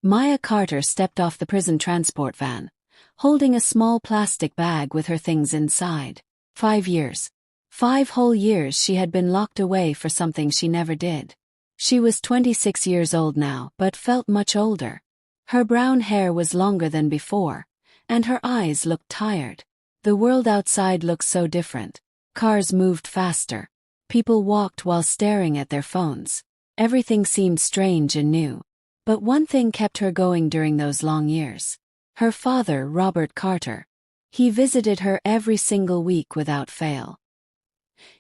Maya Carter stepped off the prison transport van, holding a small plastic bag with her things inside. 5 years. 5 whole years she had been locked away for something she never did. She was 26 years old now, but felt much older. Her brown hair was longer than before, and her eyes looked tired. The world outside looked so different. Cars moved faster. People walked while staring at their phones. Everything seemed strange and new. But one thing kept her going during those long years. Her father, Robert Carter. He visited her every single week without fail.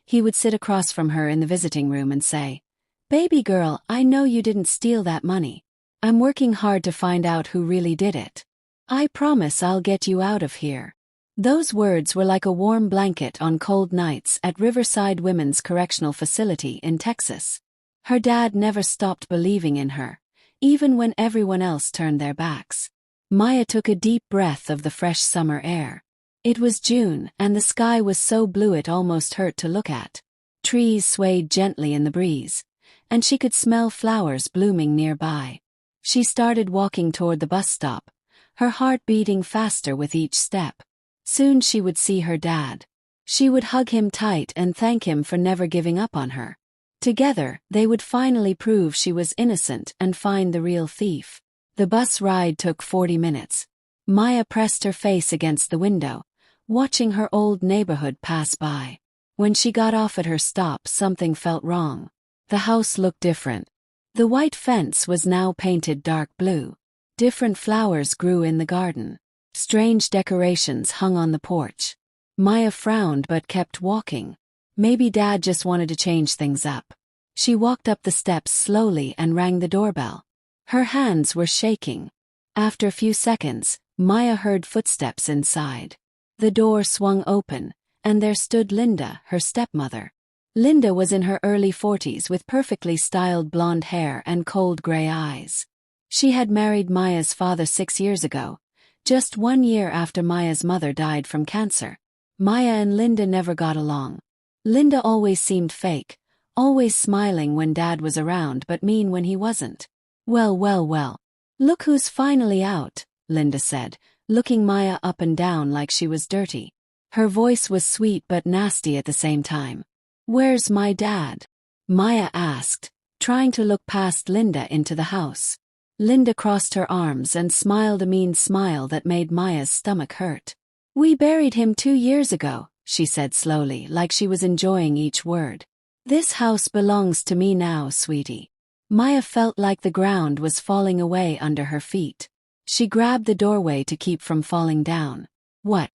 He would sit across from her in the visiting room and say, "Baby girl, I know you didn't steal that money. I'm working hard to find out who really did it. I promise I'll get you out of here." Those words were like a warm blanket on cold nights at Riverside Women's Correctional Facility in Texas. Her dad never stopped believing in her, even when everyone else turned their backs. Maya took a deep breath of the fresh summer air. It was June, and the sky was so blue it almost hurt to look at. Trees swayed gently in the breeze, and she could smell flowers blooming nearby. She started walking toward the bus stop, her heart beating faster with each step. Soon she would see her dad. She would hug him tight and thank him for never giving up on her. Together, they would finally prove she was innocent and find the real thief. The bus ride took 40 minutes. Maya pressed her face against the window, watching her old neighborhood pass by. When she got off at her stop, something felt wrong. The house looked different. The white fence was now painted dark blue. Different flowers grew in the garden. Strange decorations hung on the porch. Maya frowned but kept walking. Maybe Dad just wanted to change things up. She walked up the steps slowly and rang the doorbell. Her hands were shaking. After a few seconds, Maya heard footsteps inside. The door swung open, and there stood Linda, her stepmother. Linda was in her early 40s with perfectly styled blonde hair and cold gray eyes. She had married Maya's father 6 years ago, just 1 year after Maya's mother died from cancer. Maya and Linda never got along. Linda always seemed fake, always smiling when Dad was around but mean when he wasn't. Well. Look who's finally out," Linda said, looking Maya up and down like she was dirty. Her voice was sweet but nasty at the same time. "Where's my dad?" Maya asked, trying to look past Linda into the house. Linda crossed her arms and smiled a mean smile that made Maya's stomach hurt. "We buried him 2 years ago," she said slowly, like she was enjoying each word. "This house belongs to me now, sweetie." Maya felt like the ground was falling away under her feet. She grabbed the doorway to keep from falling down. What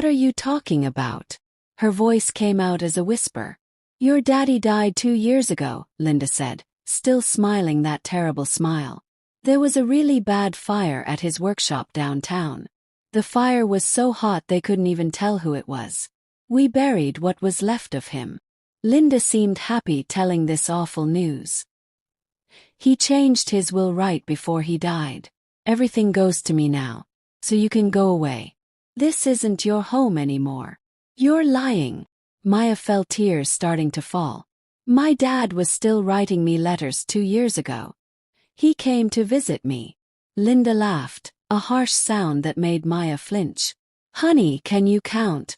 are you talking about?" Her voice came out as a whisper. "Your daddy died 2 years ago," Linda said, still smiling that terrible smile. "There was a really bad fire at his workshop downtown. The fire was so hot they couldn't even tell who it was. We buried what was left of him." Linda seemed happy telling this awful news. "He changed his will right before he died. Everything goes to me now, so you can go away. This isn't your home anymore. You're lying." Maya felt tears starting to fall. "My dad was still writing me letters 2 years ago. He came to visit me." Linda laughed, a harsh sound that made Maya flinch. "Honey, can you count?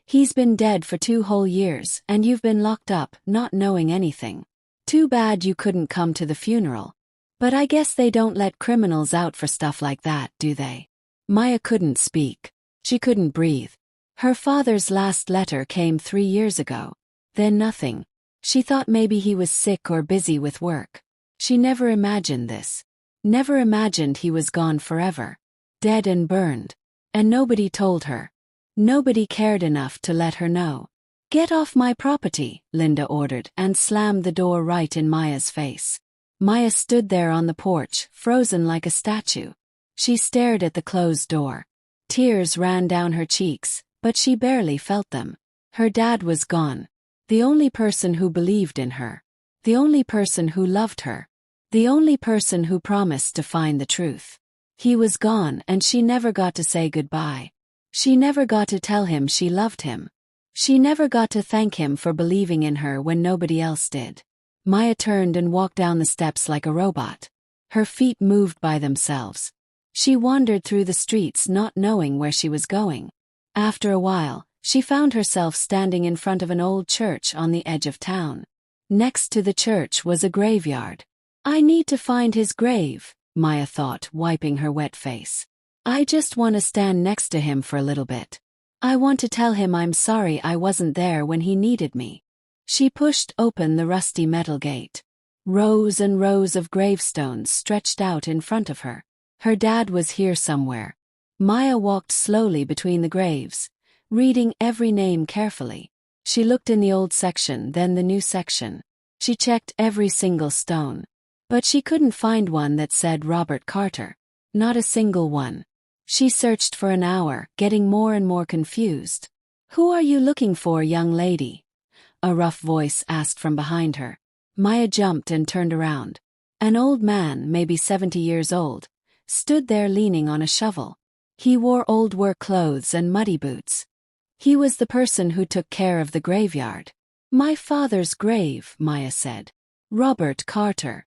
He's been dead for 2 whole years and you've been locked up, not knowing anything. Too bad you couldn't come to the funeral. But I guess they don't let criminals out for stuff like that, do they?" Maya couldn't speak. She couldn't breathe. Her father's last letter came 3 years ago. Then nothing. She thought maybe he was sick or busy with work. She never imagined this. Never imagined he was gone forever. Dead and burned. And nobody told her. Nobody cared enough to let her know. "Get off my property," Linda ordered and slammed the door right in Maya's face. Maya stood there on the porch, frozen like a statue. She stared at the closed door. Tears ran down her cheeks, but she barely felt them. Her dad was gone. The only person who believed in her. The only person who loved her. The only person who promised to find the truth. He was gone and she never got to say goodbye. She never got to tell him she loved him. She never got to thank him for believing in her when nobody else did. Maya turned and walked down the steps like a robot. Her feet moved by themselves. She wandered through the streets not knowing where she was going. After a while, she found herself standing in front of an old church on the edge of town. Next to the church was a graveyard. I need to find his grave, Maya thought, wiping her wet face. I just want to stand next to him for a little bit. I want to tell him I'm sorry I wasn't there when he needed me. She pushed open the rusty metal gate. Rows and rows of gravestones stretched out in front of her. Her dad was here somewhere. Maya walked slowly between the graves, reading every name carefully. She looked in the old section, then the new section. She checked every single stone. But she couldn't find one that said Robert Carter. Not a single one. She searched for an hour, getting more and more confused. "Who are you looking for, young lady?" a rough voice asked from behind her. Maya jumped and turned around. An old man, maybe 70 years old, stood there leaning on a shovel. He wore old work clothes and muddy boots. He was the person who took care of the graveyard. "My father's grave," Maya said. "Robert Carter.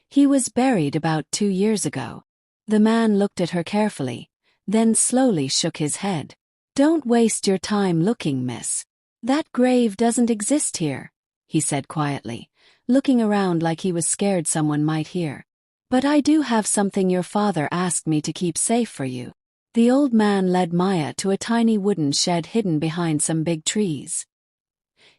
He was buried about 2 years ago." The man looked at her carefully, then slowly shook his head. "Don't waste your time looking, miss. That grave doesn't exist here," he said quietly, looking around like he was scared someone might hear. "But I do have something your father asked me to keep safe for you." The old man led Maya to a tiny wooden shed hidden behind some big trees.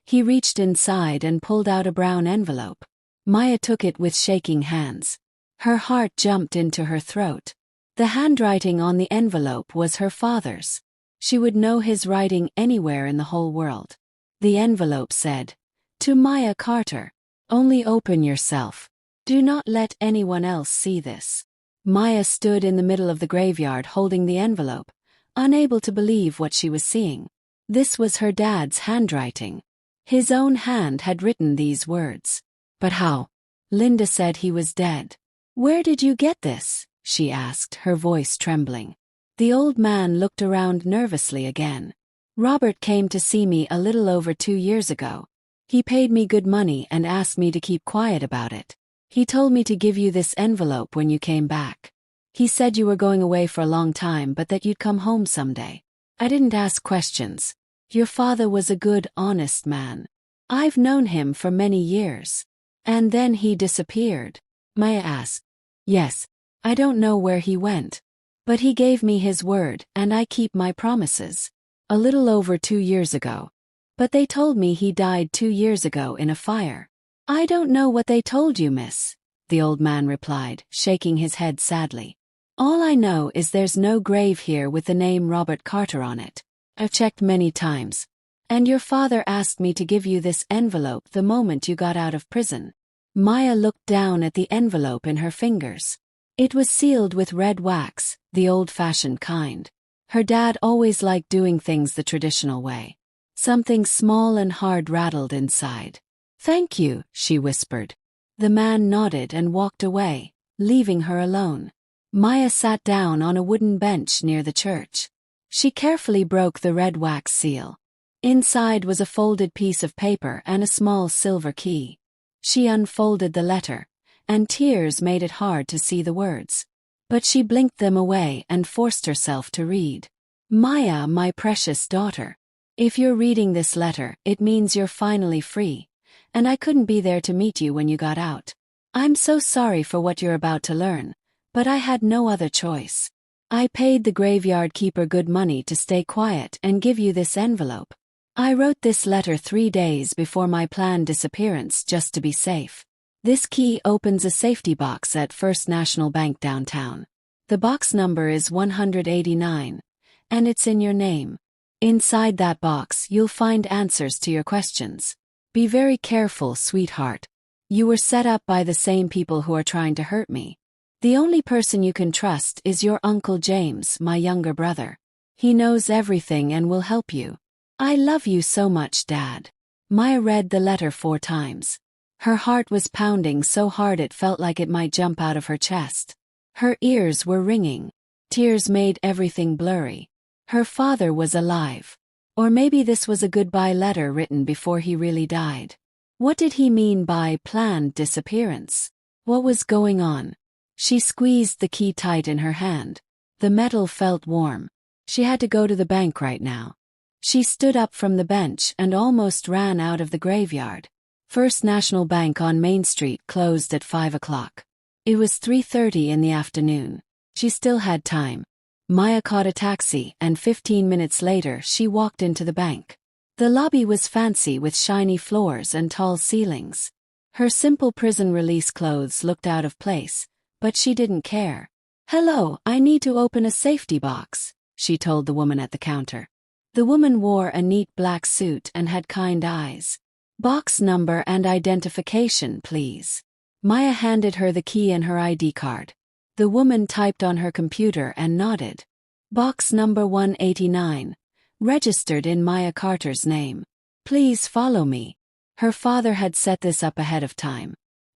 He reached inside and pulled out a brown envelope. Maya took it with shaking hands. Her heart jumped into her throat. The handwriting on the envelope was her father's. She would know his writing anywhere in the whole world. The envelope said, "To Maya Carter. Only open yourself. Do not let anyone else see this." Maya stood in the middle of the graveyard holding the envelope, unable to believe what she was seeing. This was her dad's handwriting. His own hand had written these words. "But how?" Linda said he was dead. "Where did you get this?" she asked, her voice trembling. The old man looked around nervously again. "Robert came to see me a little over 2 years ago. He paid me good money and asked me to keep quiet about it. He told me to give you this envelope when you came back. He said you were going away for a long time but that you'd come home someday. I didn't ask questions. Your father was a good, honest man. I've known him for many years. And then he disappeared." Maya asked. "Yes, I don't know where he went. But he gave me his word, and I keep my promises. A little over 2 years ago. But they told me he died 2 years ago in a fire." "I don't know what they told you, miss," the old man replied, shaking his head sadly. "All I know is there's no grave here with the name Robert Carter on it. I've checked many times. And your father asked me to give you this envelope the moment you got out of prison." Maya looked down at the envelope in her fingers. It was sealed with red wax, the old-fashioned kind. Her dad always liked doing things the traditional way. Something small and hard rattled inside. "Thank you," she whispered. The man nodded and walked away, leaving her alone. Maya sat down on a wooden bench near the church. She carefully broke the red wax seal. Inside was a folded piece of paper and a small silver key. She unfolded the letter, and tears made it hard to see the words. But she blinked them away and forced herself to read. "Maya, my precious daughter. If you're reading this letter, it means you're finally free, and I couldn't be there to meet you when you got out. I'm so sorry for what you're about to learn, but I had no other choice. I paid the graveyard keeper good money to stay quiet and give you this envelope. I wrote this letter 3 days before my planned disappearance just to be safe. This key opens a safety box at First National Bank downtown. The box number is 189, and it's in your name. Inside that box you'll find answers to your questions. Be very careful, sweetheart. You were set up by the same people who are trying to hurt me. The only person you can trust is your Uncle James, my younger brother. He knows everything and will help you. I love you so much, Dad." Maya read the letter 4 times. Her heart was pounding so hard it felt like it might jump out of her chest. Her ears were ringing. Tears made everything blurry. Her father was alive. Or maybe this was a goodbye letter written before he really died. What did he mean by planned disappearance? What was going on? She squeezed the key tight in her hand. The metal felt warm. She had to go to the bank right now. She stood up from the bench and almost ran out of the graveyard. First National Bank on Main Street closed at 5 o'clock. It was 3:30 in the afternoon. She still had time. Maya caught a taxi, and 15 minutes later she walked into the bank. The lobby was fancy with shiny floors and tall ceilings. Her simple prison release clothes looked out of place, but she didn't care. "Hello, I need to open a safety box," she told the woman at the counter. The woman wore a neat black suit and had kind eyes. "Box number and identification, please." Maya handed her the key and her ID card. The woman typed on her computer and nodded. "Box number 189, registered in Maya Carter's name. Please follow me." Her father had set this up ahead of time.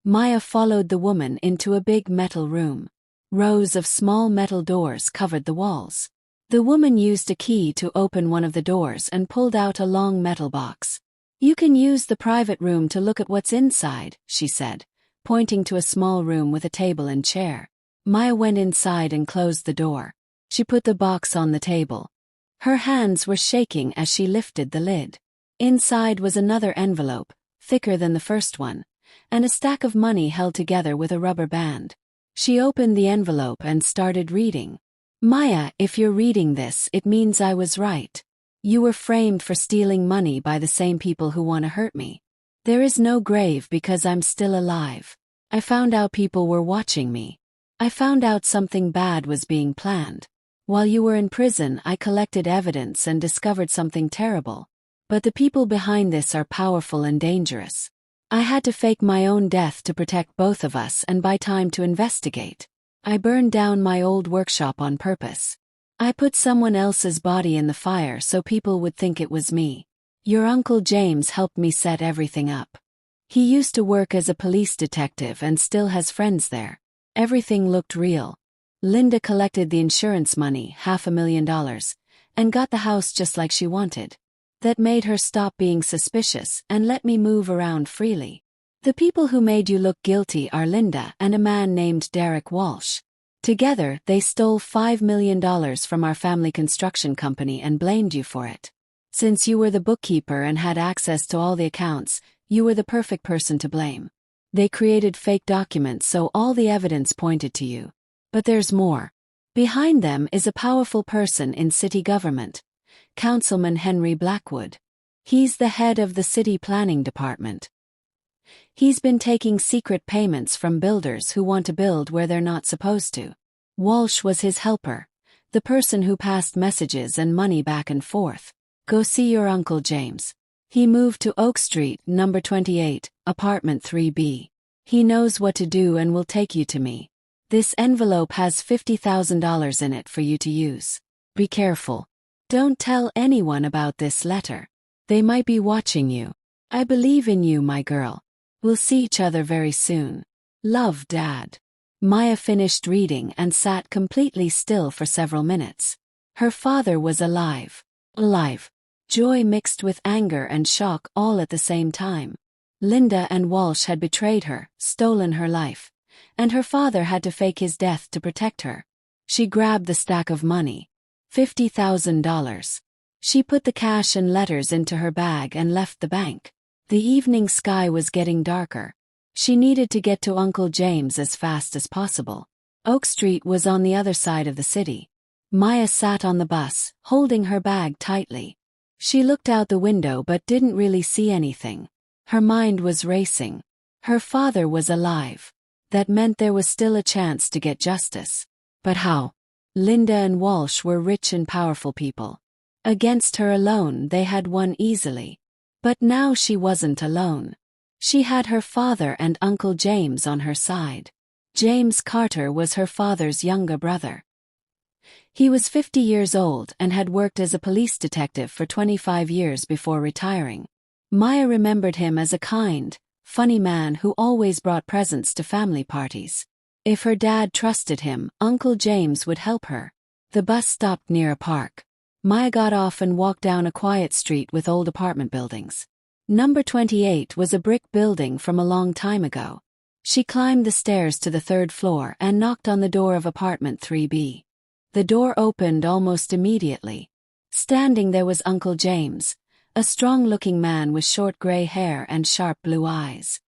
Maya followed the woman into a big metal room. Rows of small metal doors covered the walls. The woman used a key to open one of the doors and pulled out a long metal box. "You can use the private room to look at what's inside," she said, pointing to a small room with a table and chair. Maya went inside and closed the door. She put the box on the table. Her hands were shaking as she lifted the lid. Inside was another envelope, thicker than the first one, and a stack of money held together with a rubber band. She opened the envelope and started reading. "Maya, if you're reading this, it means I was right. You were framed for stealing money by the same people who want to hurt me. There is no grave because I'm still alive. I found out people were watching me. I found out something bad was being planned. While you were in prison, I collected evidence and discovered something terrible. But the people behind this are powerful and dangerous. I had to fake my own death to protect both of us and buy time to investigate. I burned down my old workshop on purpose. I put someone else's body in the fire so people would think it was me. Your Uncle James helped me set everything up. He used to work as a police detective and still has friends there. Everything looked real. Linda collected the insurance money, $500,000, and got the house just like she wanted. That made her stop being suspicious and let me move around freely. The people who made you look guilty are Linda and a man named Derek Walsh. Together, they stole $5 million from our family construction company and blamed you for it. Since you were the bookkeeper and had access to all the accounts, you were the perfect person to blame. They created fake documents so all the evidence pointed to you. But there's more. Behind them is a powerful person in city government, Councilman Henry Blackwood. He's the head of the city planning department. He's been taking secret payments from builders who want to build where they're not supposed to. Walsh was his helper, the person who passed messages and money back and forth. Go see your Uncle James. He moved to Oak Street, number 28, apartment 3B. He knows what to do and will take you to me. This envelope has $50,000 in it for you to use. Be careful. Don't tell anyone about this letter. They might be watching you. I believe in you, my girl. We'll see each other very soon. Love, Dad." Maya finished reading and sat completely still for several minutes. Her father was alive. Alive. Joy mixed with anger and shock all at the same time. Linda and Walsh had betrayed her, stolen her life, and her father had to fake his death to protect her. She grabbed the stack of money. $50,000. She put the cash and letters into her bag and left the bank. The evening sky was getting darker. She needed to get to Uncle James as fast as possible. Oak Street was on the other side of the city. Maya sat on the bus, holding her bag tightly. She looked out the window but didn't really see anything. Her mind was racing. Her father was alive. That meant there was still a chance to get justice. But how? Linda and Walsh were rich and powerful people. Against her alone, they had won easily. But now she wasn't alone. She had her father and Uncle James on her side. James Carter was her father's younger brother. He was 50 years old and had worked as a police detective for 25 years before retiring. Maya remembered him as a kind, funny man who always brought presents to family parties. If her dad trusted him, Uncle James would help her. The bus stopped near a park. Maya got off and walked down a quiet street with old apartment buildings. Number 28 was a brick building from a long time ago. She climbed the stairs to the third floor and knocked on the door of apartment 3B. The door opened almost immediately. Standing there was Uncle James, a strong-looking man with short gray hair and sharp blue eyes.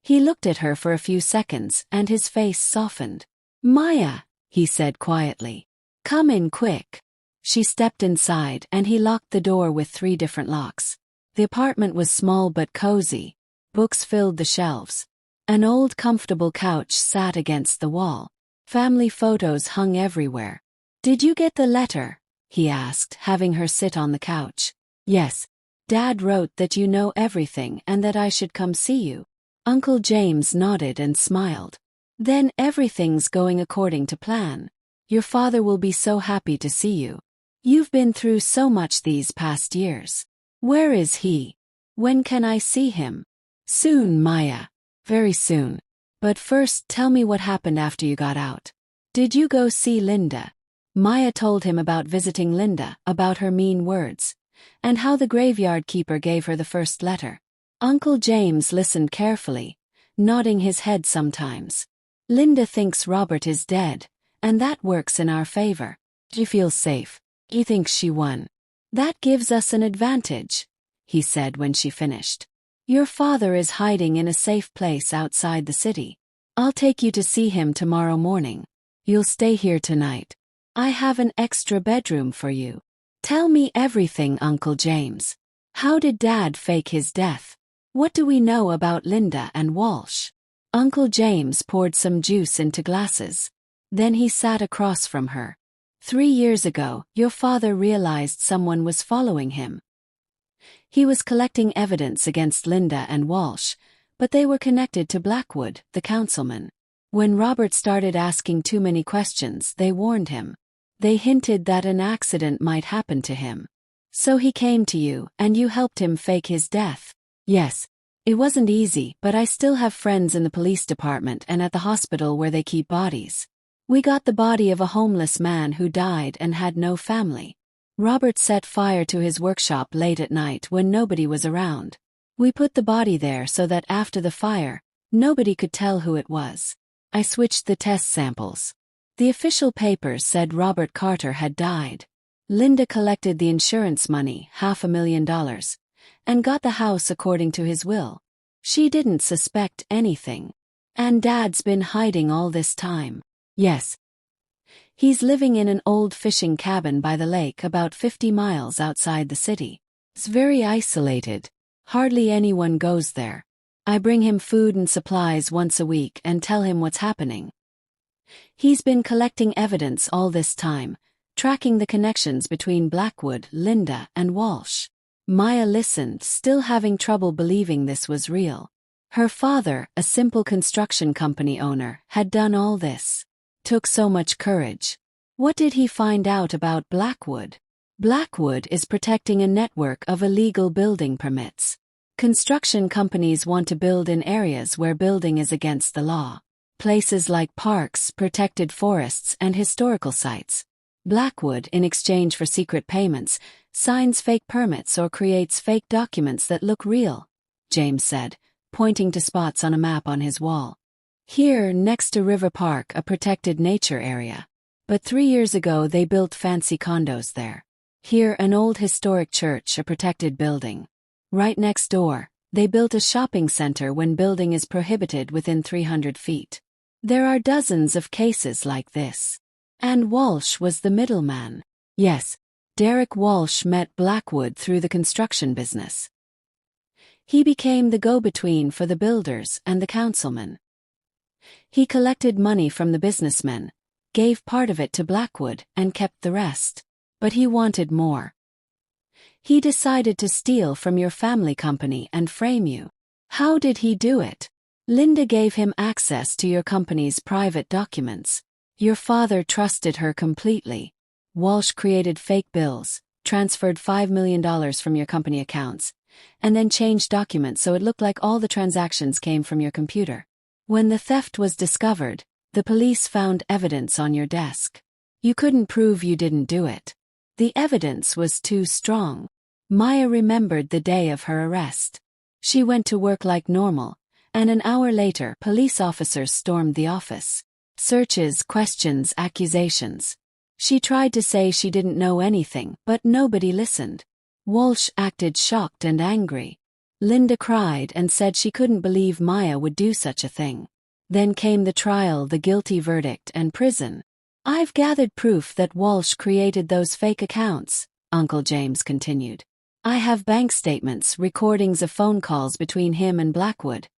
He looked at her for a few seconds and his face softened. "Maya," he said quietly. "Come in quick." She stepped inside and he locked the door with 3 different locks. The apartment was small but cozy. Books filled the shelves. An old comfortable couch sat against the wall. Family photos hung everywhere. "Did you get the letter?" he asked, having her sit on the couch. "Yes. Dad wrote that you know everything and that I should come see you." Uncle James nodded and smiled. "Then everything's going according to plan. Your father will be so happy to see you. You've been through so much these past years. Where is he? When can I see him?" "Soon, Maya. Very soon. But first tell me what happened after you got out. Did you go see Linda?" Maya told him about visiting Linda, about her mean words, and how the graveyard keeper gave her the first letter. Uncle James listened carefully, nodding his head sometimes. "Linda thinks Robert is dead, and that works in our favor. She feels safe. He thinks she won. That gives us an advantage," he said when she finished. "Your father is hiding in a safe place outside the city. I'll take you to see him tomorrow morning. You'll stay here tonight. I have an extra bedroom for you. Tell me everything, Uncle James. How did Dad fake his death? What do we know about Linda and Walsh?" Uncle James poured some juice into glasses. Then he sat across from her. 3 years ago, your father realized someone was following him. He was collecting evidence against Linda and Walsh, but they were connected to Blackwood, the councilman. When Robert started asking too many questions, they warned him. They hinted that an accident might happen to him. So he came to you, and you helped him fake his death. "Yes. It wasn't easy, but I still have friends in the police department and at the hospital where they keep bodies. We got the body of a homeless man who died and had no family. Robert set fire to his workshop late at night when nobody was around. We put the body there so that after the fire, nobody could tell who it was. I switched the test samples. The official papers said Robert Carter had died. Linda collected the insurance money, $500,000, and got the house according to his will. She didn't suspect anything. And Dad's been hiding all this time." "Yes. He's living in an old fishing cabin by the lake about 50 miles outside the city. It's very isolated. Hardly anyone goes there. I bring him food and supplies once a week and tell him what's happening. He's been collecting evidence all this time, tracking the connections between Blackwood, Linda, and Walsh." Maya listened, still having trouble believing this was real. Her father, a simple construction company owner, had done all this. Took so much courage. What did he find out about Blackwood? Blackwood is protecting a network of illegal building permits. Construction companies want to build in areas where building is against the law. Places like parks, protected forests, and historical sites. Blackwood, in exchange for secret payments, signs fake permits or creates fake documents that look real, James said, pointing to spots on a map on his wall. "Here, next to River Park, a protected nature area. But 3 years ago they built fancy condos there. Here, an old historic church, a protected building. Right next door, they built a shopping center when building is prohibited within 300 feet. There are dozens of cases like this. And Walsh was the middleman." "Yes. Derek Walsh met Blackwood through the construction business. He became the go-between for the builders and the councilman. He collected money from the businessmen, gave part of it to Blackwood, and kept the rest. But he wanted more. He decided to steal from your family company and frame you. How did he do it? Linda gave him access to your company's private documents. Your father trusted her completely. Walsh created fake bills, transferred $5 million from your company accounts, and then changed documents so it looked like all the transactions came from your computer. When the theft was discovered, the police found evidence on your desk. You couldn't prove you didn't do it. The evidence was too strong. Maya remembered the day of her arrest. She went to work like normal, And an hour later, police officers stormed the office. Searches, questions, accusations. She tried to say she didn't know anything, but nobody listened. Walsh acted shocked and angry. Linda cried and said she couldn't believe Maya would do such a thing. Then came the trial, the guilty verdict, and prison. "I've gathered proof that Walsh created those fake accounts," Uncle James continued. "I have bank statements, recordings of phone calls between him and Blackwood,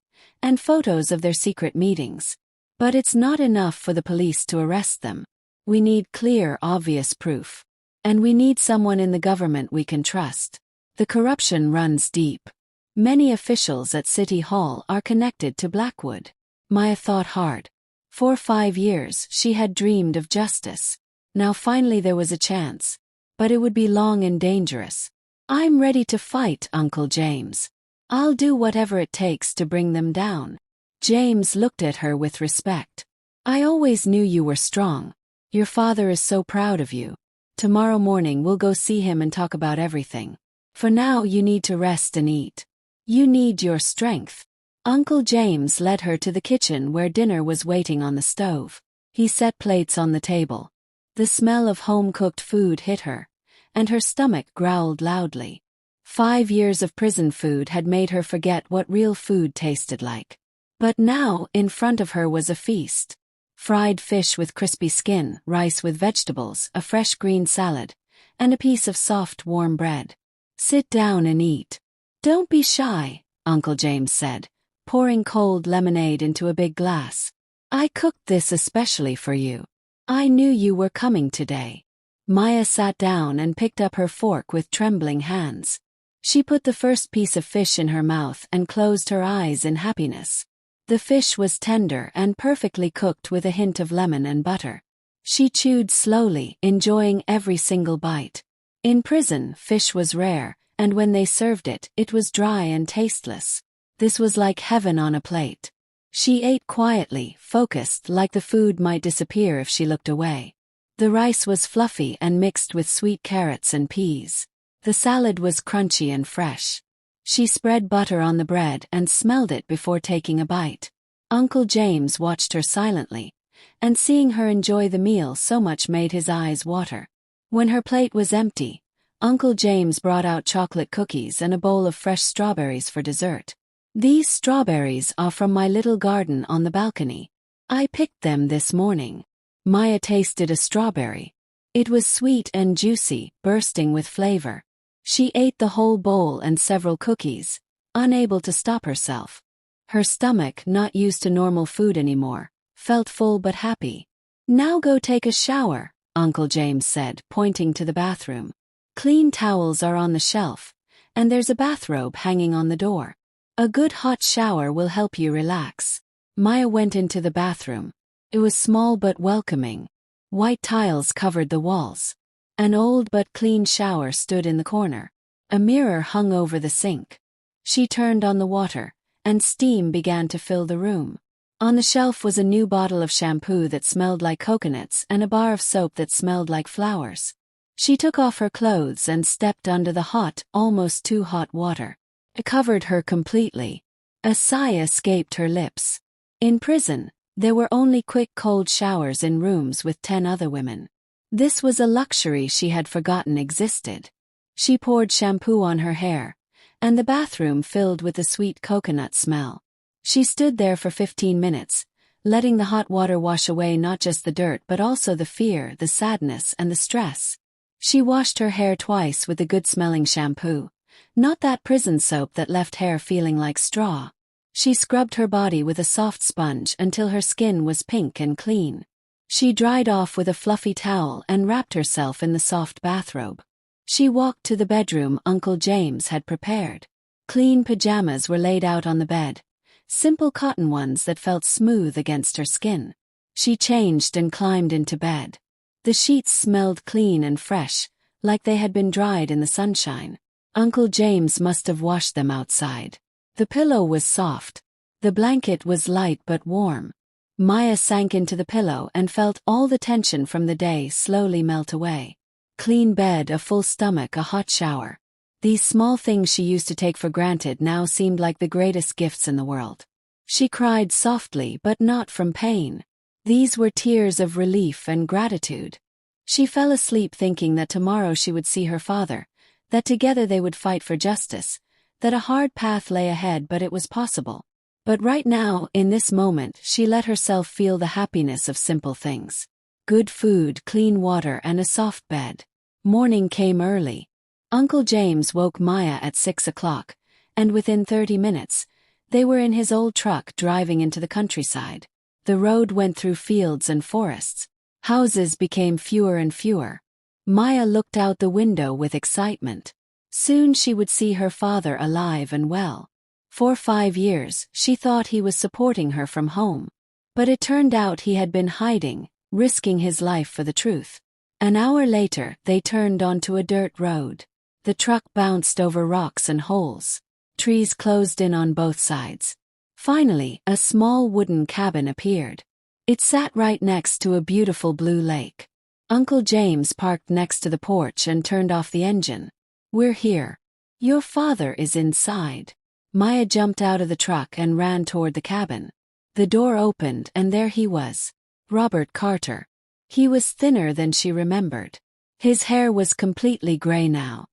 and photos of their secret meetings. But it's not enough for the police to arrest them. We need clear, obvious proof. And we need someone in the government we can trust. The corruption runs deep. Many officials at City Hall are connected to Blackwood." Maya thought hard. For 5 years, she had dreamed of justice. Now finally there was a chance. But it would be long and dangerous. "I'm ready to fight, Uncle James. I'll do whatever it takes to bring them down." James looked at her with respect. "I always knew you were strong. Your father is so proud of you. Tomorrow morning we'll go see him and talk about everything. For now you need to rest and eat. You need your strength." Uncle James led her to the kitchen where dinner was waiting on the stove. He set plates on the table. The smell of home-cooked food hit her, and her stomach growled loudly. 5 years of prison food had made her forget what real food tasted like. But now, in front of her was a feast. Fried fish with crispy skin, rice with vegetables, a fresh green salad, and a piece of soft, warm bread. "Sit down and eat. Don't be shy," Uncle James said, pouring cold lemonade into a big glass. "I cooked this especially for you. I knew you were coming today." Maya sat down and picked up her fork with trembling hands. She put the first piece of fish in her mouth and closed her eyes in happiness. The fish was tender and perfectly cooked with a hint of lemon and butter. She chewed slowly, enjoying every single bite. In prison, fish was rare, and when they served it, it was dry and tasteless. This was like heaven on a plate. She ate quietly, focused, like the food might disappear if she looked away. The rice was fluffy and mixed with sweet carrots and peas. The salad was crunchy and fresh. She spread butter on the bread and smelled it before taking a bite. Uncle James watched her silently, and seeing her enjoy the meal so much made his eyes water. When her plate was empty, Uncle James brought out chocolate cookies and a bowl of fresh strawberries for dessert. "These strawberries are from my little garden on the balcony. I picked them this morning." Maya tasted a strawberry. It was sweet and juicy, bursting with flavor. She ate the whole bowl and several cookies, unable to stop herself. Her stomach, not used to normal food anymore, felt full but happy. "Now go take a shower," Uncle James said, pointing to the bathroom. "Clean towels are on the shelf, and there's a bathrobe hanging on the door. A good hot shower will help you relax." Maya went into the bathroom. It was small but welcoming. White tiles covered the walls. An old but clean shower stood in the corner. A mirror hung over the sink. She turned on the water, and steam began to fill the room. On the shelf was a new bottle of shampoo that smelled like coconuts and a bar of soap that smelled like flowers. She took off her clothes and stepped under the hot, almost too hot water. It covered her completely. A sigh escaped her lips. In prison, there were only quick cold showers in rooms with 10 other women. This was a luxury she had forgotten existed. She poured shampoo on her hair, and the bathroom filled with the sweet coconut smell. She stood there for 15 minutes, letting the hot water wash away not just the dirt but also the fear, the sadness, and the stress. She washed her hair twice with the good-smelling shampoo. Not that prison soap that left hair feeling like straw. She scrubbed her body with a soft sponge until her skin was pink and clean. She dried off with a fluffy towel and wrapped herself in the soft bathrobe. She walked to the bedroom Uncle James had prepared. Clean pajamas were laid out on the bed, simple cotton ones that felt smooth against her skin. She changed and climbed into bed. The sheets smelled clean and fresh, like they had been dried in the sunshine. Uncle James must have washed them outside. The pillow was soft. The blanket was light but warm. Maya sank into the pillow and felt all the tension from the day slowly melt away. Clean bed, a full stomach, a hot shower. These small things she used to take for granted now seemed like the greatest gifts in the world. She cried softly but not from pain. These were tears of relief and gratitude. She fell asleep thinking that tomorrow she would see her father, that together they would fight for justice, that a hard path lay ahead but it was possible. But right now, in this moment, she let herself feel the happiness of simple things. Good food, clean water, and a soft bed. Morning came early. Uncle James woke Maya at 6 o'clock, and within 30 minutes, they were in his old truck driving into the countryside. The road went through fields and forests. Houses became fewer and fewer. Maya looked out the window with excitement. Soon she would see her father alive and well. For 5 years, she thought he was supporting her from home. But it turned out he had been hiding, risking his life for the truth. An hour later, they turned onto a dirt road. The truck bounced over rocks and holes. Trees closed in on both sides. Finally, a small wooden cabin appeared. It sat right next to a beautiful blue lake. Uncle James parked next to the porch and turned off the engine. "We're here. Your father is inside." Maya jumped out of the truck and ran toward the cabin. The door opened and there he was. Robert Carter. He was thinner than she remembered. His hair was completely gray now.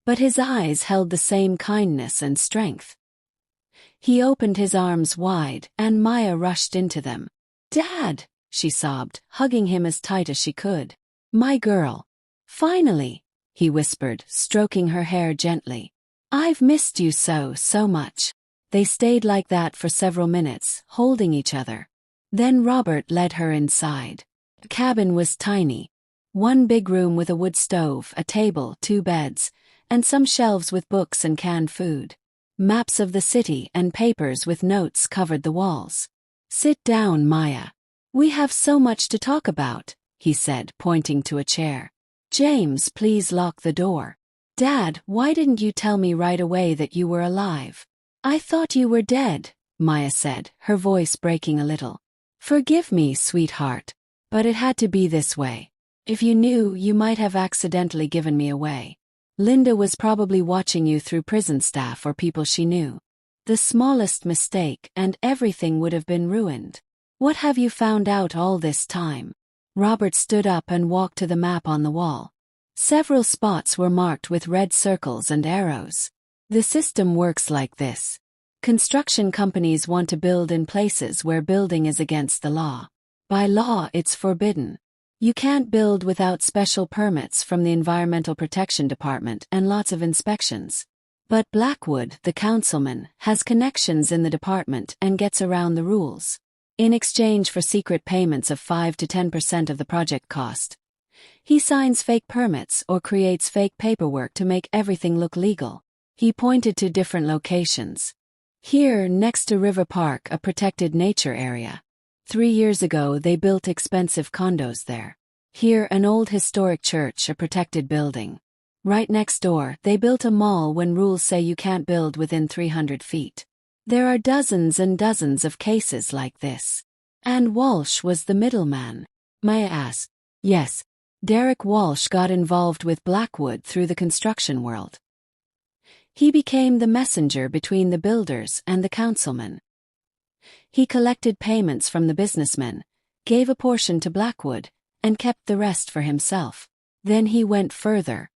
But his eyes held the same kindness and strength. He opened his arms wide and Maya rushed into them. "Dad!" she sobbed, hugging him as tight as she could. "My girl. Finally!" he whispered, stroking her hair gently. "I've missed you so much." They stayed like that for several minutes, holding each other. Then Robert led her inside. The cabin was tiny. One big room with a wood stove, a table, 2 beds, and some shelves with books and canned food. Maps of the city and papers with notes covered the walls. "Sit down, Maya. We have so much to talk about," he said, pointing to a chair. "James, please lock the door." "Dad, why didn't you tell me right away that you were alive?" "I thought you were dead," Maya said, her voice breaking a little. "Forgive me, sweetheart. But it had to be this way. If you knew, you might have accidentally given me away. Linda was probably watching you through prison staff or people she knew. The smallest mistake and everything would have been ruined. What have you found out all this time?" Robert stood up and walked to the map on the wall. Several spots were marked with red circles and arrows. "The system works like this. Construction companies want to build in places where building is against the law. By law, it's forbidden. You can't build without special permits from the Environmental Protection Department and lots of inspections. But Blackwood, the councilman, has connections in the department and gets around the rules. In exchange for secret payments of 5 to 10% of the project cost. He signs fake permits or creates fake paperwork to make everything look legal." He pointed to different locations. "Here, next to River Park, a protected nature area. 3 years ago they built expensive condos there. Here, an old historic church, a protected building. Right next door, they built a mall when rules say you can't build within 300 feet. There are dozens and dozens of cases like this." "And Walsh was the middleman?" Maya asked. "Yes. Derek Walsh got involved with Blackwood through the construction world. He became the messenger between the builders and the councilman. He collected payments from the businessmen, gave a portion to Blackwood, and kept the rest for himself. Then he went further.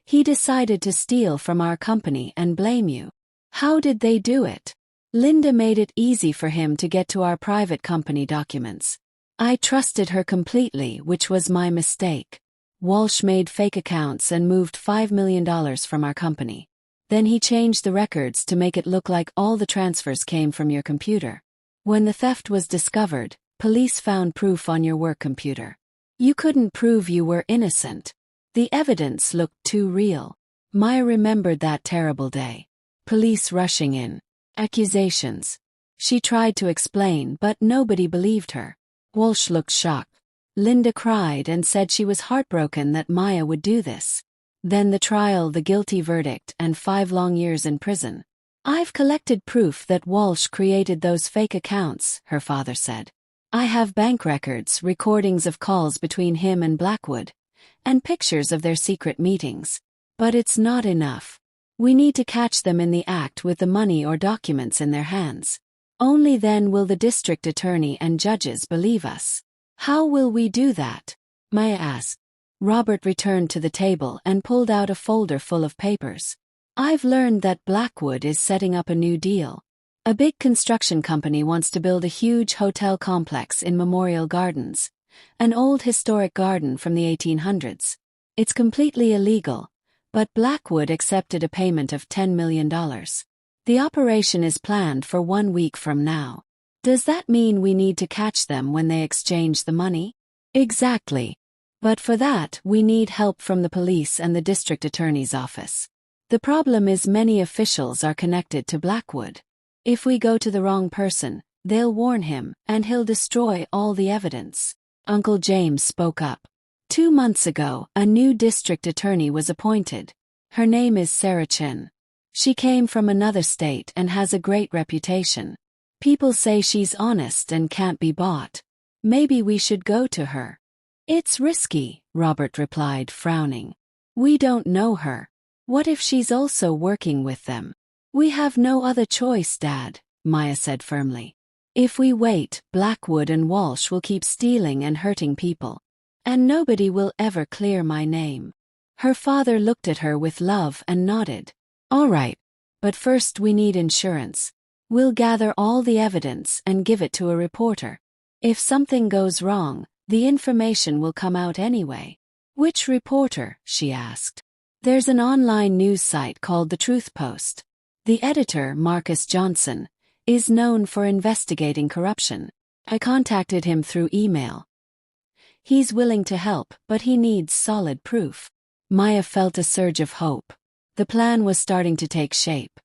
He decided to steal from our company and blame you." "How did they do it?" "Linda made it easy for him to get to our private company documents. I trusted her completely, which was my mistake. Walsh made fake accounts and moved $5 million from our company. Then he changed the records to make it look like all the transfers came from your computer. When the theft was discovered, police found proof on your work computer. You couldn't prove you were innocent. The evidence looked too real." Maya remembered that terrible day. Police rushing in. Accusations. She tried to explain, but nobody believed her. Walsh looked shocked. Linda cried and said she was heartbroken that Maya would do this. Then the trial, the guilty verdict, and 5 long years in prison. "I've collected proof that Walsh created those fake accounts," her father said. "I have bank records, recordings of calls between him and Blackwood, and pictures of their secret meetings. But it's not enough. We need to catch them in the act with the money or documents in their hands." Only then will the district attorney and judges believe us. How will we do that? Maya asked. Robert returned to the table and pulled out a folder full of papers. I've learned that Blackwood is setting up a new deal. A big construction company wants to build a huge hotel complex in Memorial Gardens, an old historic garden from the 1800s. It's completely illegal, but Blackwood accepted a payment of $10 million. The operation is planned for 1 week from now. Does that mean we need to catch them when they exchange the money? Exactly. But for that, we need help from the police and the district attorney's office. The problem is many officials are connected to Blackwood. If we go to the wrong person, they'll warn him, and he'll destroy all the evidence. Uncle James spoke up. 2 months ago, a new district attorney was appointed. Her name is Sarah Chen. She came from another state and has a great reputation. People say she's honest and can't be bought. Maybe we should go to her. It's risky, Robert replied, frowning. We don't know her. What if she's also working with them? We have no other choice, Dad, Maya said firmly. If we wait, Blackwood and Walsh will keep stealing and hurting people. And nobody will ever clear my name. Her father looked at her with love and nodded. All right, but first we need insurance. We'll gather all the evidence and give it to a reporter. If something goes wrong, the information will come out anyway. Which reporter? She asked. There's an online news site called The Truth Post. The editor, Marcus Johnson, is known for investigating corruption. I contacted him through email. He's willing to help, but he needs solid proof. Maya felt a surge of hope. The plan was starting to take shape.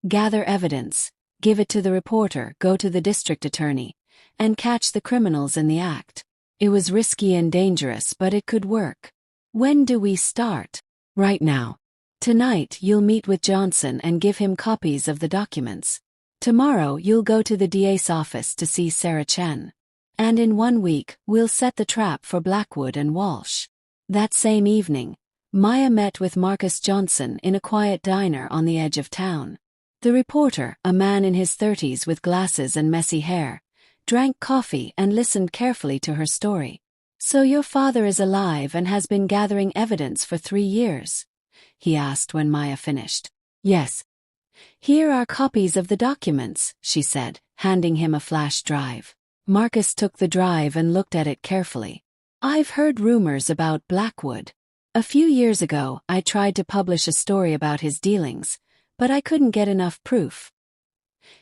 Gather evidence, give it to the reporter, go to the district attorney, and catch the criminals in the act. It was risky and dangerous, but it could work. When do we start? Right now. Tonight you'll meet with Johnson and give him copies of the documents. Tomorrow you'll go to the DA's office to see Sarah Chen. And in 1 week, we'll set the trap for Blackwood and Walsh. That same evening, Maya met with Marcus Johnson in a quiet diner on the edge of town. The reporter, a man in his 30s with glasses and messy hair, drank coffee and listened carefully to her story. So your father is alive and has been gathering evidence for 3 years? He asked when Maya finished. Yes. Here are copies of the documents, she said, handing him a flash drive. Marcus took the drive and looked at it carefully. I've heard rumors about Blackwood. A few years ago, I tried to publish a story about his dealings, but I couldn't get enough proof.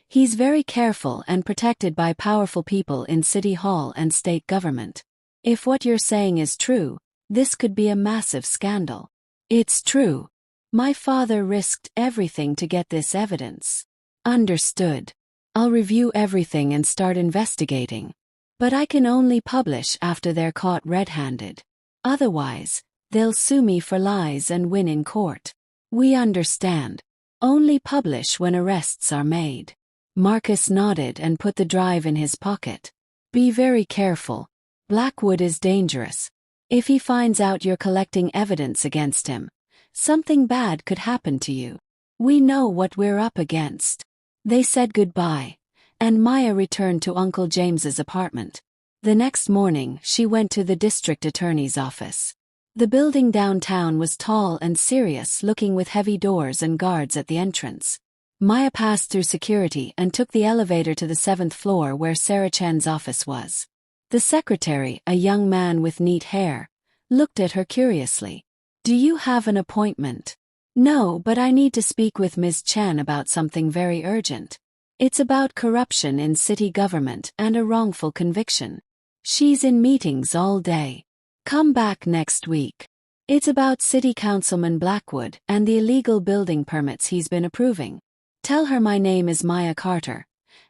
He's very careful and protected by powerful people in City Hall and state government. If what you're saying is true, this could be a massive scandal. It's true. My father risked everything to get this evidence. Understood. I'll review everything and start investigating. But I can only publish after they're caught red-handed. Otherwise, they'll sue me for lies and win in court. We understand. Only publish when arrests are made. Marcus nodded and put the drive in his pocket. Be very careful. Blackwood is dangerous. If he finds out you're collecting evidence against him, something bad could happen to you. We know what we're up against. They said goodbye, and Maya returned to Uncle James's apartment. The next morning, she went to the district attorney's office. The building downtown was tall and serious, looking with heavy doors and guards at the entrance. Maya passed through security and took the elevator to the 7th floor where Sarah Chen's office was. The secretary, a young man with neat hair, looked at her curiously. Do you have an appointment? No, but I need to speak with Ms. Chen about something very urgent. It's about corruption in city government and a wrongful conviction. She's in meetings all day. Come back next week. It's about City Councilman Blackwood and the illegal building permits he's been approving. Tell her my name is Maya Carter,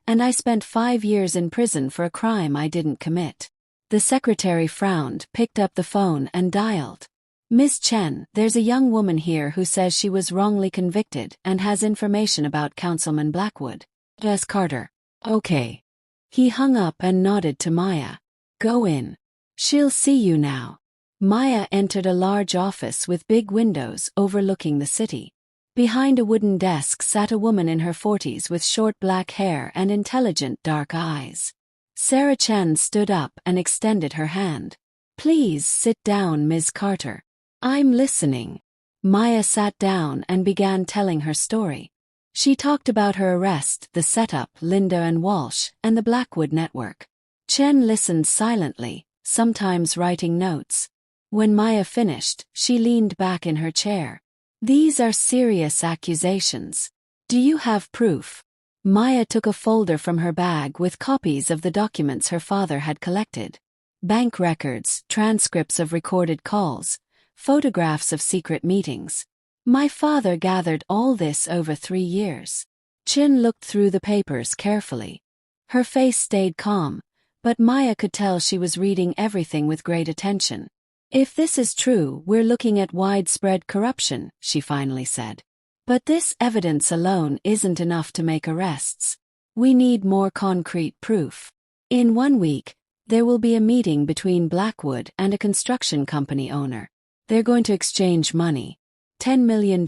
and I spent 5 years in prison for a crime I didn't commit. The secretary frowned, picked up the phone and dialed. Miss Chen, there's a young woman here who says she was wrongly convicted and has information about Councilman Blackwood. S. Carter. Okay. He hung up and nodded to Maya. Go in. She'll see you now. Maya entered a large office with big windows overlooking the city. Behind a wooden desk sat a woman in her 40s with short black hair and intelligent dark eyes. Sarah Chen stood up and extended her hand. "Please sit down, Ms. Carter. I'm listening." Maya sat down and began telling her story. She talked about her arrest, the setup, Linda and Walsh, and the Blackwood network. Chen listened silently, sometimes writing notes. When Maya finished, she leaned back in her chair. "These are serious accusations. Do you have proof?" Maya took a folder from her bag with copies of the documents her father had collected. Bank records, transcripts of recorded calls, photographs of secret meetings. "My father gathered all this over 3 years." Chin looked through the papers carefully. Her face stayed calm, but Maya could tell she was reading everything with great attention. "If this is true, we're looking at widespread corruption," she finally said. "But this evidence alone isn't enough to make arrests. We need more concrete proof. In 1 week, there will be a meeting between Blackwood and a construction company owner. They're going to exchange money. $10 million.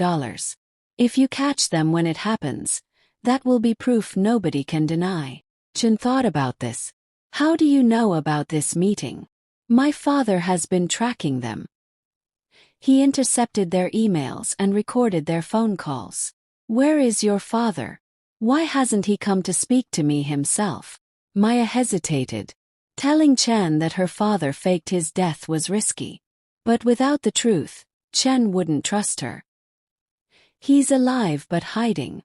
If you catch them when it happens, that will be proof nobody can deny." Chin thought about this. "How do you know about this meeting?" "My father has been tracking them. He intercepted their emails and recorded their phone calls." "Where is your father? Why hasn't he come to speak to me himself?" Maya hesitated. Telling Chen that her father faked his death was risky. But without the truth, Chen wouldn't trust her. "He's alive but hiding.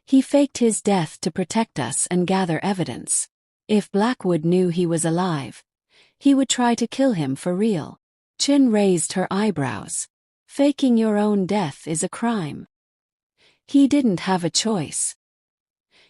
He faked his death to protect us and gather evidence. If Blackwood knew he was alive, he would try to kill him for real." Chin raised her eyebrows. "Faking your own death is a crime." "He didn't have a choice.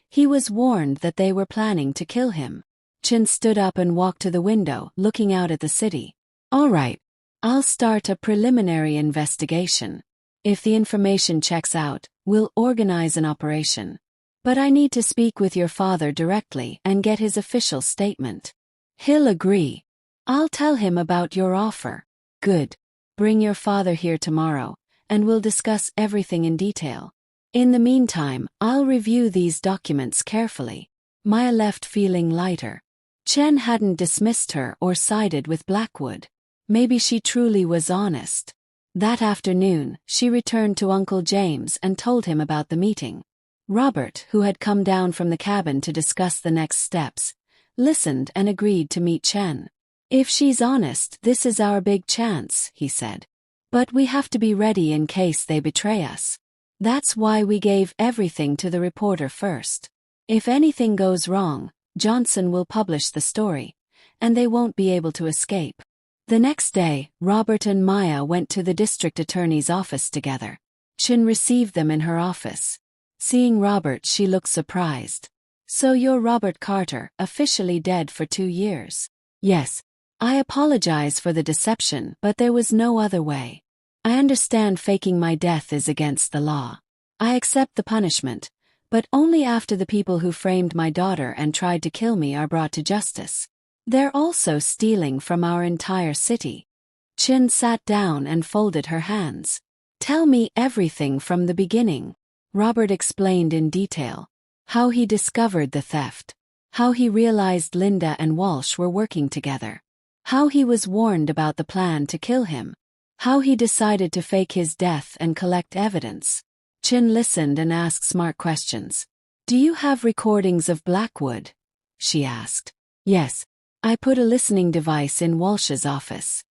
He was warned that they were planning to kill him." Chin stood up and walked to the window, looking out at the city. "All right. I'll start a preliminary investigation. If the information checks out, we'll organize an operation. But I need to speak with your father directly and get his official statement." "He'll agree. I'll tell him about your offer." "Good. Bring your father here tomorrow, and we'll discuss everything in detail. In the meantime, I'll review these documents carefully." Maya left feeling lighter. Chen hadn't dismissed her or sided with Blackwood. Maybe she truly was honest. That afternoon, she returned to Uncle James and told him about the meeting. Robert, who had come down from the cabin to discuss the next steps, listened and agreed to meet Chen. "If she's honest, this is our big chance," he said. "But we have to be ready in case they betray us. That's why we gave everything to the reporter first. If anything goes wrong, Johnson will publish the story, and they won't be able to escape." The next day, Robert and Maya went to the district attorney's office together. Chin received them in her office. Seeing Robert, she looked surprised. "So you're Robert Carter, officially dead for 2 years." "Yes. I apologize for the deception, but there was no other way. I understand faking my death is against the law. I accept the punishment, but only after the people who framed my daughter and tried to kill me are brought to justice. They're also stealing from our entire city." Chin sat down and folded her hands. "Tell me everything from the beginning." Robert explained in detail. How he discovered the theft. How he realized Linda and Walsh were working together. How he was warned about the plan to kill him. How he decided to fake his death and collect evidence. Chin listened and asked smart questions. "Do you have recordings of Blackwood?" she asked. "Yes. I put a listening device in Walsh's office."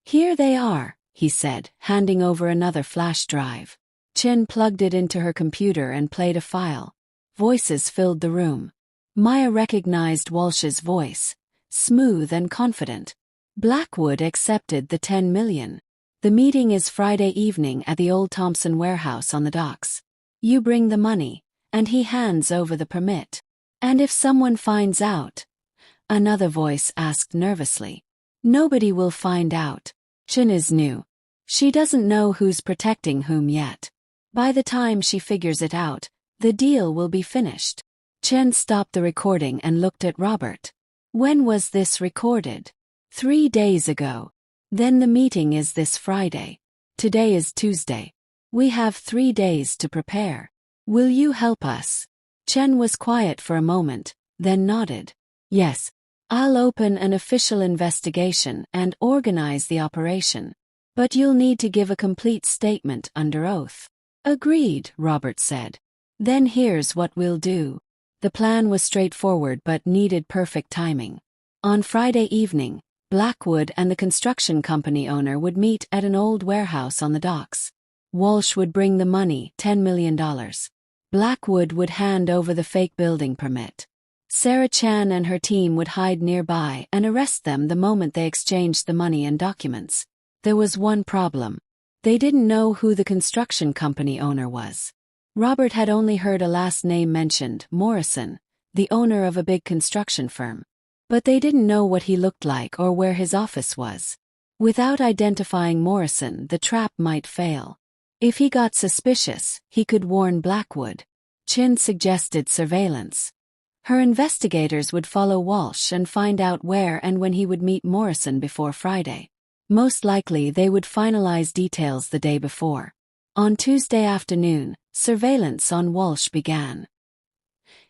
"Here they are," he said, handing over another flash drive. Chin plugged it into her computer and played a file. Voices filled the room. Maya recognized Walsh's voice, smooth and confident. Blackwood accepted the $10 million. "The meeting is Friday evening at the old Thompson warehouse on the docks. You bring the money, and he hands over the permit." "And if someone finds out?" another voice asked nervously. "Nobody will find out. Chin is new. She doesn't know who's protecting whom yet. By the time she figures it out, the deal will be finished." Chen stopped the recording and looked at Robert. "When was this recorded?" 3 days ago. "Then the meeting is this Friday. Today is Tuesday. We have 3 days to prepare. Will you help us? Chen was quiet for a moment, then nodded. Yes. I'll open an official investigation and organize the operation. But you'll need to give a complete statement under oath. Agreed, Robert said. Then here's what we'll do. The plan was straightforward but needed perfect timing. On Friday evening, Blackwood and the construction company owner would meet at an old warehouse on the docks. Walsh would bring the money, $10 million. Blackwood would hand over the fake building permit. Sarah Chan and her team would hide nearby and arrest them the moment they exchanged the money and documents. There was one problem. They didn't know who the construction company owner was. Robert had only heard a last name mentioned, Morrison, the owner of a big construction firm. But they didn't know what he looked like or where his office was. Without identifying Morrison, the trap might fail. If he got suspicious, he could warn Blackwood. Chin suggested surveillance. Her investigators would follow Walsh and find out where and when he would meet Morrison before Friday. Most likely they would finalize details the day before. On Tuesday afternoon, surveillance on Walsh began.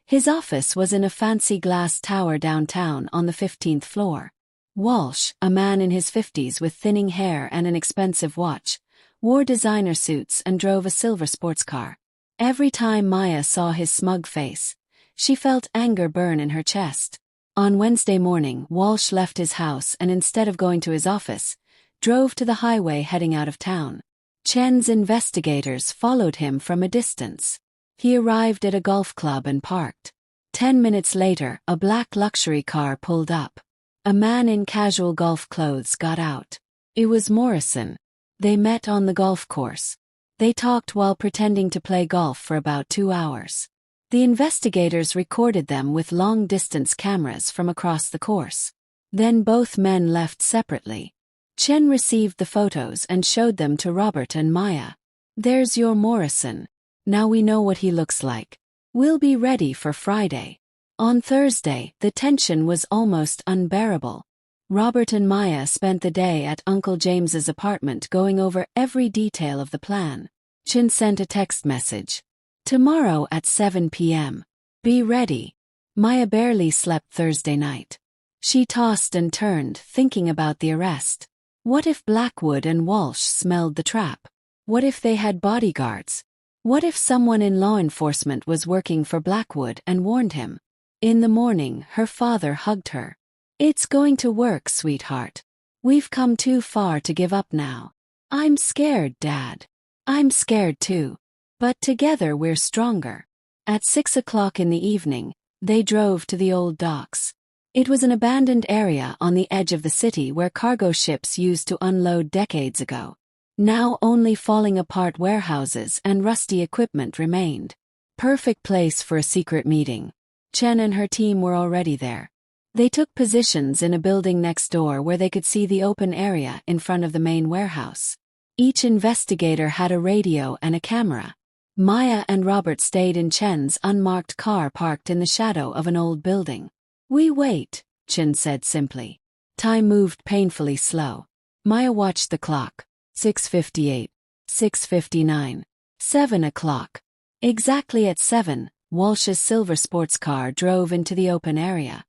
His office was in a fancy glass tower downtown on the 15th floor. Walsh, a man in his 50s with thinning hair and an expensive watch, wore designer suits and drove a silver sports car. Every time Maya saw his smug face, she felt anger burn in her chest. On Wednesday morning, Walsh left his house and instead of going to his office, drove to the highway heading out of town. Chen's investigators followed him from a distance. He arrived at a golf club and parked. 10 minutes later, a black luxury car pulled up. A man in casual golf clothes got out. It was Morrison. They met on the golf course. They talked while pretending to play golf for about 2 hours. The investigators recorded them with long-distance cameras from across the course. Then both men left separately. Chen received the photos and showed them to Robert and Maya. There's your Morrison. Now we know what he looks like. We'll be ready for Friday. On Thursday, the tension was almost unbearable. Robert and Maya spent the day at Uncle James's apartment going over every detail of the plan. Chen sent a text message. Tomorrow at 7 p.m. Be ready. Maya barely slept Thursday night. She tossed and turned, thinking about the arrest. What if Blackwood and Walsh smelled the trap? What if they had bodyguards? What if someone in law enforcement was working for Blackwood and warned him? In the morning, her father hugged her. It's going to work, sweetheart. We've come too far to give up now. I'm scared, Dad. I'm scared too. But together we're stronger. At 6 o'clock in the evening, they drove to the old docks. It was an abandoned area on the edge of the city where cargo ships used to unload decades ago. Now only falling apart warehouses and rusty equipment remained. Perfect place for a secret meeting. Chen and her team were already there. They took positions in a building next door where they could see the open area in front of the main warehouse. Each investigator had a radio and a camera. Maya and Robert stayed in Chen's unmarked car parked in the shadow of an old building. We wait, Chen said simply. Time moved painfully slow. Maya watched the clock. 6:58. 6:59. 7 o'clock. Exactly at 7, Walsh's silver sports car drove into the open area.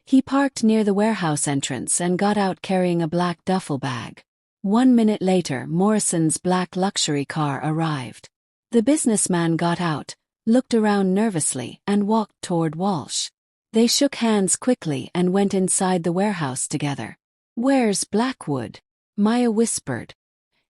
He parked near the warehouse entrance and got out carrying a black duffel bag. 1 minute later, Morrison's black luxury car arrived. The businessman got out, looked around nervously, and walked toward Walsh. They shook hands quickly and went inside the warehouse together. Where's Blackwood? Maya whispered.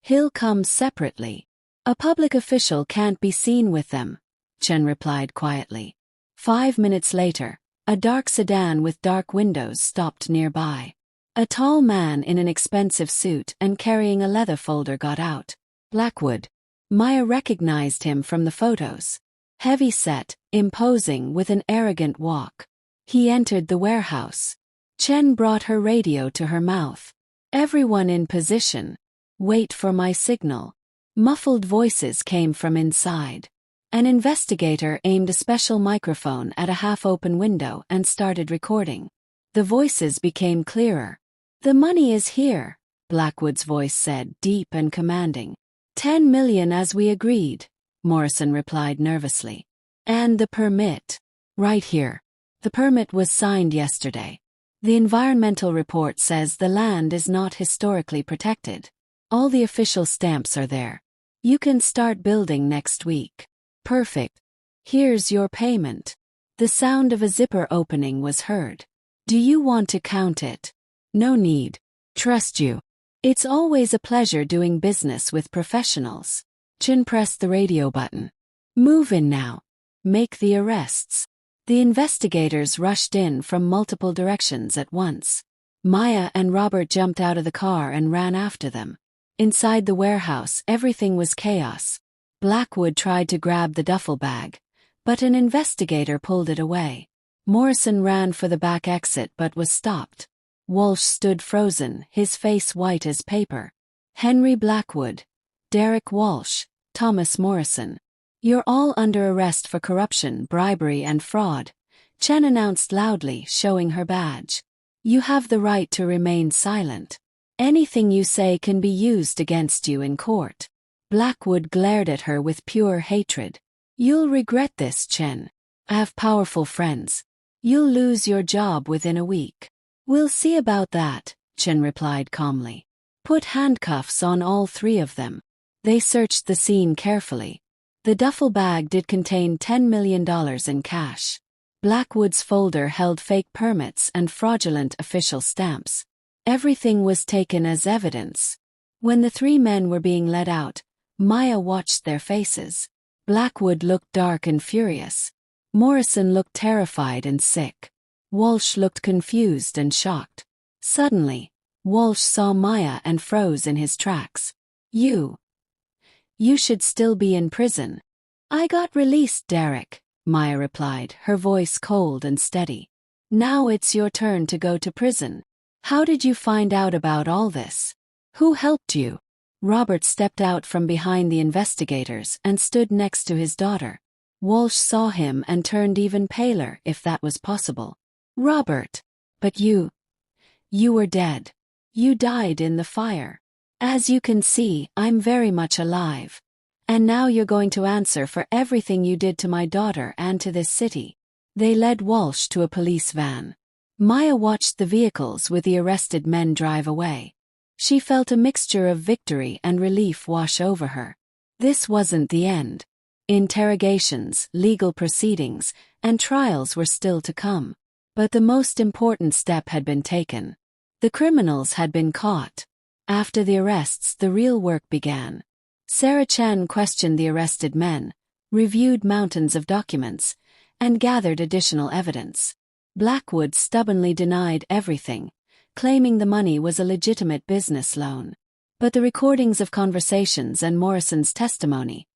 He'll come separately. A public official can't be seen with them, Chen replied quietly. 5 minutes later, a dark sedan with dark windows stopped nearby. A tall man in an expensive suit and carrying a leather folder got out. Blackwood. Maya recognized him from the photos. Heavy-set, imposing with an arrogant walk. He entered the warehouse. Chen brought her radio to her mouth. Everyone in position. Wait for my signal. Muffled voices came from inside. An investigator aimed a special microphone at a half-open window and started recording. The voices became clearer. The money is here, Blackwood's voice said, deep and commanding. 10 million as we agreed, Morrison replied nervously. And the permit? Right here. The permit was signed yesterday. The environmental report says the land is not historically protected. All the official stamps are there. You can start building next week. Perfect. Here's your payment. The sound of a zipper opening was heard. Do you want to count it? No need. Trust you. It's always a pleasure doing business with professionals. Chin pressed the radio button. Move in now. Make the arrests. The investigators rushed in from multiple directions at once. Maya and Robert jumped out of the car and ran after them. Inside the warehouse, everything was chaos. Blackwood tried to grab the duffel bag, but an investigator pulled it away. Morrison ran for the back exit but was stopped. Walsh stood frozen, his face white as paper. Henry Blackwood, Derek Walsh, Thomas Morrison. You're all under arrest for corruption, bribery and fraud, Chen announced loudly, showing her badge. You have the right to remain silent. Anything you say can be used against you in court. Blackwood glared at her with pure hatred. You'll regret this, Chen. I have powerful friends. You'll lose your job within a week. We'll see about that, Chen replied calmly. Put handcuffs on all three of them. They searched the scene carefully. The duffel bag did contain $10 million in cash. Blackwood's folder held fake permits and fraudulent official stamps. Everything was taken as evidence. When the three men were being led out, Maya watched their faces. Blackwood looked dark and furious. Morrison looked terrified and sick. Walsh looked confused and shocked. Suddenly, Walsh saw Maya and froze in his tracks. You should still be in prison. I got released, Derek, Maya replied, her voice cold and steady. Now it's your turn to go to prison. How did you find out about all this? Who helped you? Robert stepped out from behind the investigators and stood next to his daughter. Walsh saw him and turned even paler, if that was possible. Robert, but you were dead. You died in the fire. As you can see, I'm very much alive. And now you're going to answer for everything you did to my daughter and to this city. They led Walsh to a police van. Maya watched the vehicles with the arrested men drive away. She felt a mixture of victory and relief wash over her. This wasn't the end. Interrogations, legal proceedings, and trials were still to come. But the most important step had been taken. The criminals had been caught. After the arrests, the real work began. Sarah Chen questioned the arrested men, reviewed mountains of documents, and gathered additional evidence. Blackwood stubbornly denied everything, claiming the money was a legitimate business loan. But the recordings of conversations and Morrison's testimony,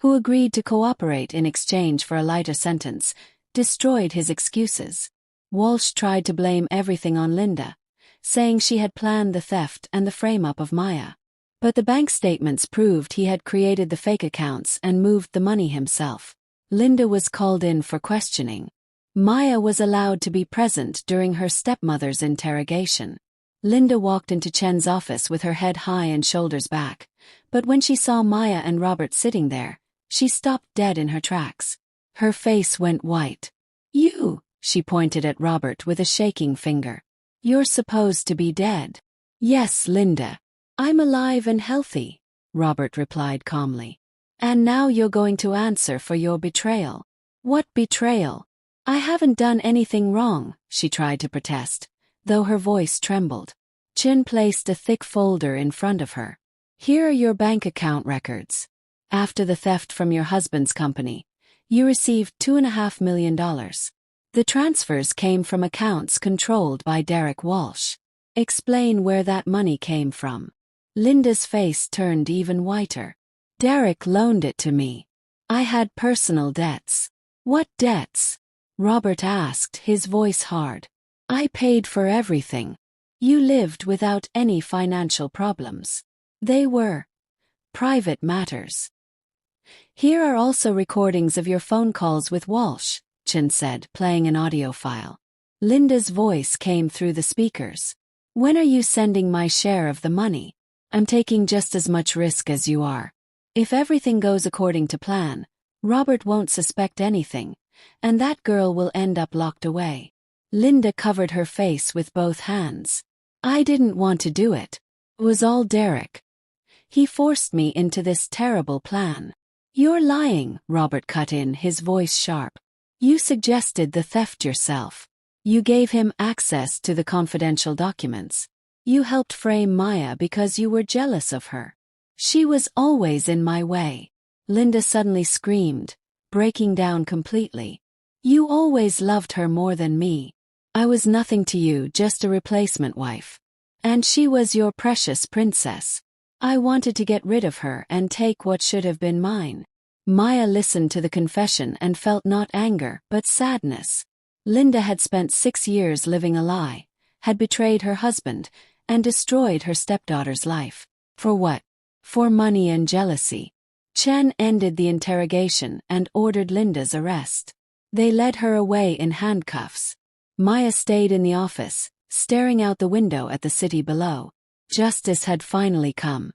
who agreed to cooperate in exchange for a lighter sentence, destroyed his excuses. Walsh tried to blame everything on Linda, saying she had planned the theft and the frame-up of Maya. But the bank statements proved he had created the fake accounts and moved the money himself. Linda was called in for questioning. Maya was allowed to be present during her stepmother's interrogation. Linda walked into Chen's office with her head high and shoulders back, but when she saw Maya and Robert sitting there, she stopped dead in her tracks. Her face went white. You, she pointed at Robert with a shaking finger. You're supposed to be dead. Yes, Linda. I'm alive and healthy, Robert replied calmly. And now you're going to answer for your betrayal. What betrayal? I haven't done anything wrong, she tried to protest, though her voice trembled. Chin placed a thick folder in front of her. Here are your bank account records. After the theft from your husband's company, you received $2.5 million. The transfers came from accounts controlled by Derek Walsh. Explain where that money came from. Linda's face turned even whiter. Derek loaned it to me. I had personal debts. What debts? Robert asked, his voice hard. I paid for everything. You lived without any financial problems. They were private matters. Here are also recordings of your phone calls with Walsh, Chin said, playing an audio file. Linda's voice came through the speakers. When are you sending my share of the money? I'm taking just as much risk as you are. If everything goes according to plan, Robert won't suspect anything, and that girl will end up locked away. Linda covered her face with both hands. I didn't want to do it. It was all Derek. He forced me into this terrible plan. You're lying, Robert cut in, his voice sharp. You suggested the theft yourself. You gave him access to the confidential documents. You helped frame Maya because you were jealous of her. She was always in my way. Linda suddenly screamed, breaking down completely. You always loved her more than me. I was nothing to you, just a replacement wife. And she was your precious princess. I wanted to get rid of her and take what should have been mine. Maya listened to the confession and felt not anger, but sadness. Linda had spent 6 years living a lie, had betrayed her husband, and destroyed her stepdaughter's life. For what? For money and jealousy. Chen ended the interrogation and ordered Linda's arrest. They led her away in handcuffs. Maya stayed in the office, staring out the window at the city below. Justice had finally come.